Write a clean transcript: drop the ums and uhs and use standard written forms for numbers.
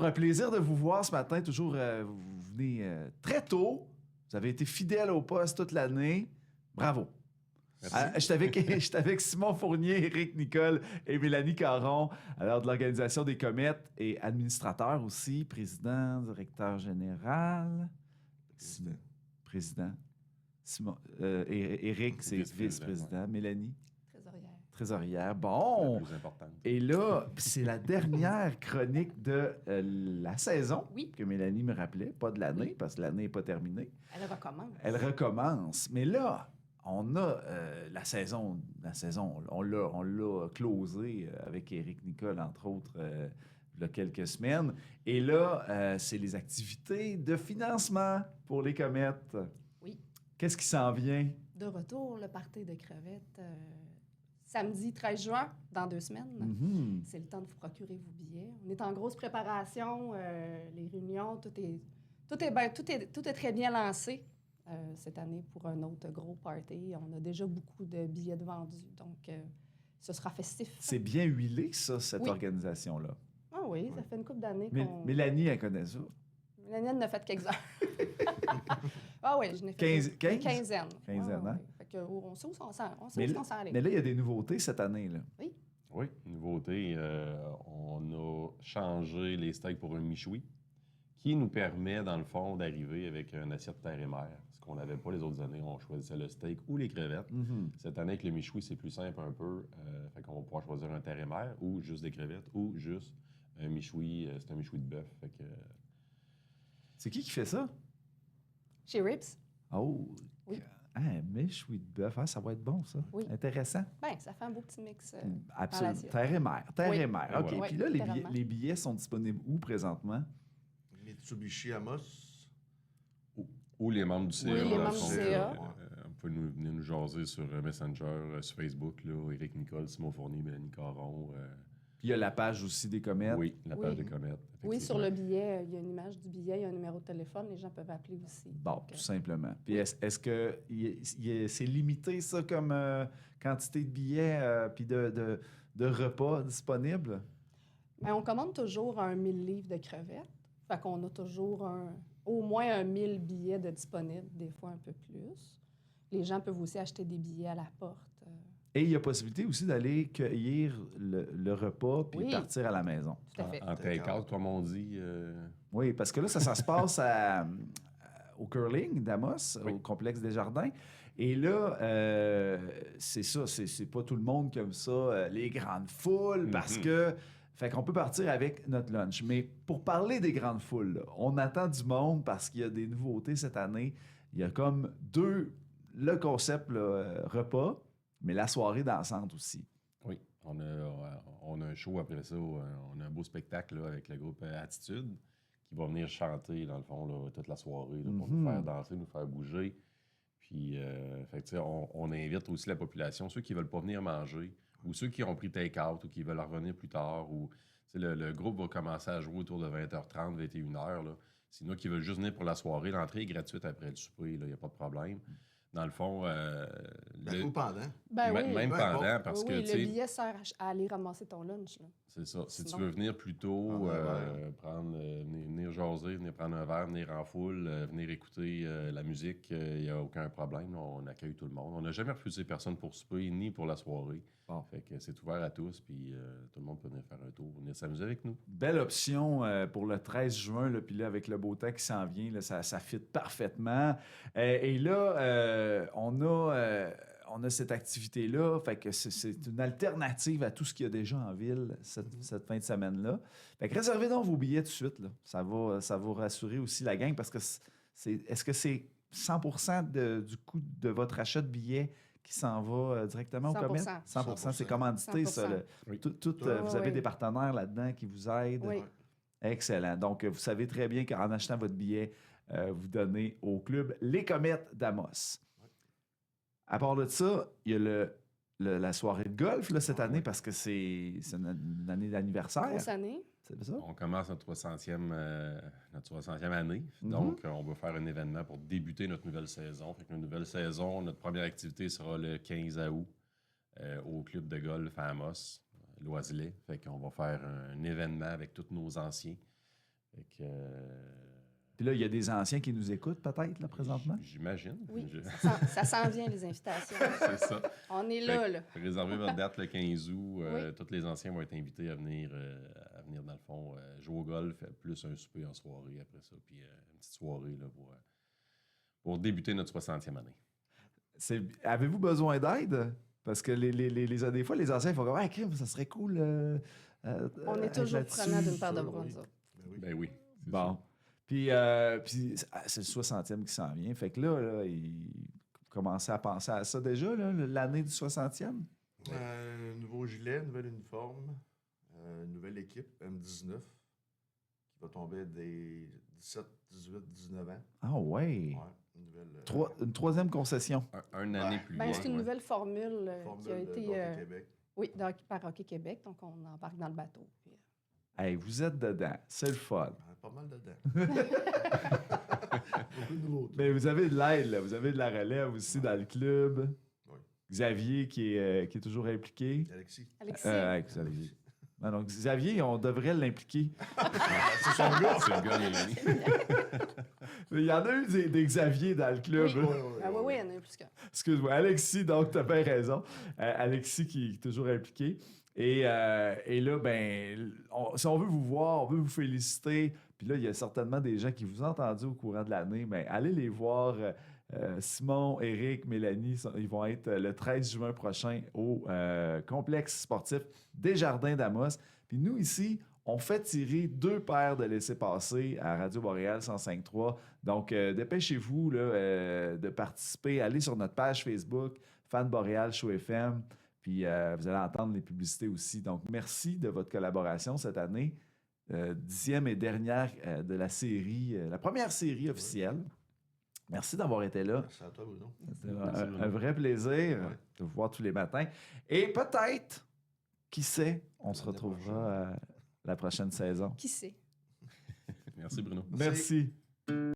Un plaisir de vous voir ce matin. Toujours, vous venez très tôt. Vous avez été fidèle au poste toute l'année. Bravo. J'étais avec Simon Fournier, Éric Nicole et Mélanie Caron, alors de l'Organisation des Comètes et administrateur aussi, président, directeur général. Président. Simon, Éric, c'est vice-président. Ouais. Mélanie. Trésorière. Bon. La plus importante. Et là, c'est la dernière chronique de la saison que Mélanie me rappelait, pas de l'année, parce que l'année n'est pas terminée. Elle recommence. Mais là, on a la saison, on l'a closée avec Éric Nicole, entre autres, il y a quelques semaines. Et là, c'est les activités de financement pour les comètes. Oui. Qu'est-ce qui s'en vient? De retour, le party de crevettes. Samedi 13 juin, dans 2 semaines. Mm-hmm. C'est le temps de vous procurer vos billets. On est en grosse préparation. Les réunions, tout est très bien lancé cette année pour un autre gros party. On a déjà beaucoup de billets de vendus, donc ce sera festif. C'est bien huilé, ça, cette organisation-là. Ah oui, ça fait une couple d'années qu'on... Mélanie, elle connaît ça. Mélanie en a fait quelques heures. Ah oui, je n'ai fait une quinzaine. Quinzaine, hein? Oui. Fait que, on sait où on s'en allait. Mais là, il y a des nouveautés cette année, là. Oui, nouveauté. On a changé les steaks pour un michoui qui nous permet, dans le fond, d'arriver avec une assiette terre et mer. Ce qu'on n'avait pas les autres années. On choisissait le steak ou les crevettes. Mm-hmm. Cette année, avec le michoui, c'est plus simple un peu. Fait qu'on va pouvoir choisir un terre et mer ou juste des crevettes ou juste un michoui. C'est un michoui de bœuf. Fait que... C'est qui fait ça? Chez Ribs. Oh! Oui. Un michoui de bœuf, ça va être bon, ça. Oui. Intéressant. Bien, ça fait un beau petit mix. Absolument. Terre et mer. Terre et mer. OK. Oui, puis là, les billets sont disponibles où présentement? Mitsubishi Amos. Ou les membres du CA. Oui, les membres du CA. Vous pouvez venir nous jaser sur Messenger, sur Facebook, là, Éric Nicole, Simon Fournier, Mélanie Caron. Puis il y a la page aussi des comètes. Oui, la page des comètes. Oui, sur le billet, il y a une image du billet, il y a un numéro de téléphone, les gens peuvent appeler aussi. Bon, donc, tout simplement. Puis est-ce que c'est limité, ça, comme quantité de billets puis de repas disponibles? Bien, on commande toujours 1000 livres de crevettes. Fait qu'on a toujours au moins 1000 billets de disponibles, des fois un peu plus. Les gens peuvent aussi acheter des billets à la porte. Et il y a possibilité aussi d'aller cueillir le repas puis partir à la maison. Tout à fait. En take-out, comme on dit. Oui, parce que là, ça se passe au curling d'Amos, au complexe des Jardins. Et là, c'est ça, c'est pas tout le monde comme ça, les grandes foules, parce que... Fait qu'on peut partir avec notre lunch. Mais pour parler des grandes foules, là, on attend du monde parce qu'il y a des nouveautés cette année. Il y a comme le concept là, repas, mais la soirée dansante aussi. Oui, on a un show après ça. On a un beau spectacle là, avec le groupe Attitude qui va venir chanter, dans le fond, là, toute la soirée là, pour nous faire danser, nous faire bouger. Puis, on invite aussi la population, ceux qui ne veulent pas venir manger ou ceux qui ont pris take-out ou qui veulent revenir plus tard. Ou, le groupe va commencer à jouer autour de 20h30, 21h. Là. C'est nous qui veulent juste venir pour la soirée. L'entrée est gratuite après le souper, il n'y a pas de problème. Dans le fond... ou pendant. Même pendant, parce que... Le billet sert à aller ramasser ton lunch. Là. C'est ça. Si tu veux venir plus tôt, venir jaser, venir prendre un verre, venir en foule, venir écouter la musique, il n'y a aucun problème. On accueille tout le monde. On n'a jamais refusé personne pour souper, ni pour la soirée. Bon. Fait que c'est ouvert à tous, puis tout le monde peut venir faire un tour, venir s'amuser avec nous. Belle option pour le 13 juin, puis là, avec le beau temps qui s'en vient, là, ça fit parfaitement. Et là, on a cette activité-là, fait que c'est une alternative à tout ce qu'il y a déjà en ville cette fin de semaine-là. Fait que réservez donc vos billets tout de suite, là. Ça va rassurer aussi la gang, parce que est-ce que c'est 100% du coût de votre achat de billets qui s'en va directement au comète? 100%. C'est commandité, 100%. Ça. Vous avez des partenaires là-dedans qui vous aident. Oui. Excellent. Donc, vous savez très bien qu'en achetant votre billet, vous donnez au club Les Comètes d'Amos. Oui. À part de ça, il y a la soirée de golf là, cette année, parce que c'est une année d'anniversaire. Grosse année. C'est ça? On commence notre 60e année. Donc, on va faire un événement pour débuter notre nouvelle saison. Fait que notre nouvelle saison, notre première activité sera le 15 août au club de golf à Amos, Loiselet. Fait qu'on va faire un événement avec tous nos anciens. Fait que, Puis là, il y a des anciens qui nous écoutent peut-être, là, présentement? J'imagine. Oui, ça s'en vient, les invitations. C'est ça. On est là, là. Réservez votre date le 15 août. Oui. Tous les anciens vont être invités à venir dans le fond, jouer au golf, plus un souper en soirée après ça, puis une petite soirée là, pour débuter notre 60e année. Avez-vous besoin d'aide? Parce que des fois, les anciens font comme « Ah, crime, ça serait cool. On est toujours là-dessus. prenant d'une paire de sûr, bras, oui. nous autres. Ben oui. C'est Bon. ça. Puis c'est le 60e qui s'en vient. Fait que là, il commençait à penser à ça déjà, là, l'année du 60e. Nouveau gilet, nouvel uniforme, nouvelle équipe, M19, qui va tomber des 17, 18, 19 ans. Ah ouais. Ouais, une nouvelle Une troisième concession. Un année plus Ben, loin. c'est une ouais. nouvelle formule formule qui a de été. Hockey Québec. Oui, par Hockey Québec. Donc, on embarque dans le bateau. Puis, Hey, vous êtes dedans. C'est le fun. On a pas mal dedans. Beaucoup de nouveautés. Mais vous avez de l'aide, là. Vous avez de la relève aussi dans le club. Oui. Xavier qui est toujours impliqué. Alexis. Alexis, Xavier. Non, donc Xavier, on devrait l'impliquer. C'est son gars. C'est le gars, Mélanie. Il y en a eu des Xavier dans le club. Oui. là. oui, il y en a eu plus qu'un. Excuse-moi, Alexis, donc tu as bien raison. Alexis qui est toujours impliqué. Et là, ben, si on veut vous voir, on veut vous féliciter. Puis là, il y a certainement des gens qui vous ont entendu au courant de l'année. Mais allez les voir. Simon, Éric, Mélanie, ils vont être le 13 juin prochain au complexe sportif Desjardins d'Amos. Puis nous, ici, on fait tirer 2 paires de laissez-passer à Radio Boréal 105.3. Donc, dépêchez-vous là, de participer. Allez sur notre page Facebook, Fan Boréal Show FM. Puis vous allez entendre les publicités aussi. Donc, merci de votre collaboration cette année. 10e et dernière de la série, la première série officielle. Merci d'avoir été là. Merci à toi, Bruno. C'était Merci, Bruno. un vrai plaisir Ouais. de vous voir tous les matins. Et peut-être, qui sait, on se L'année retrouvera la prochaine saison. Qui sait? Merci, Bruno. Merci.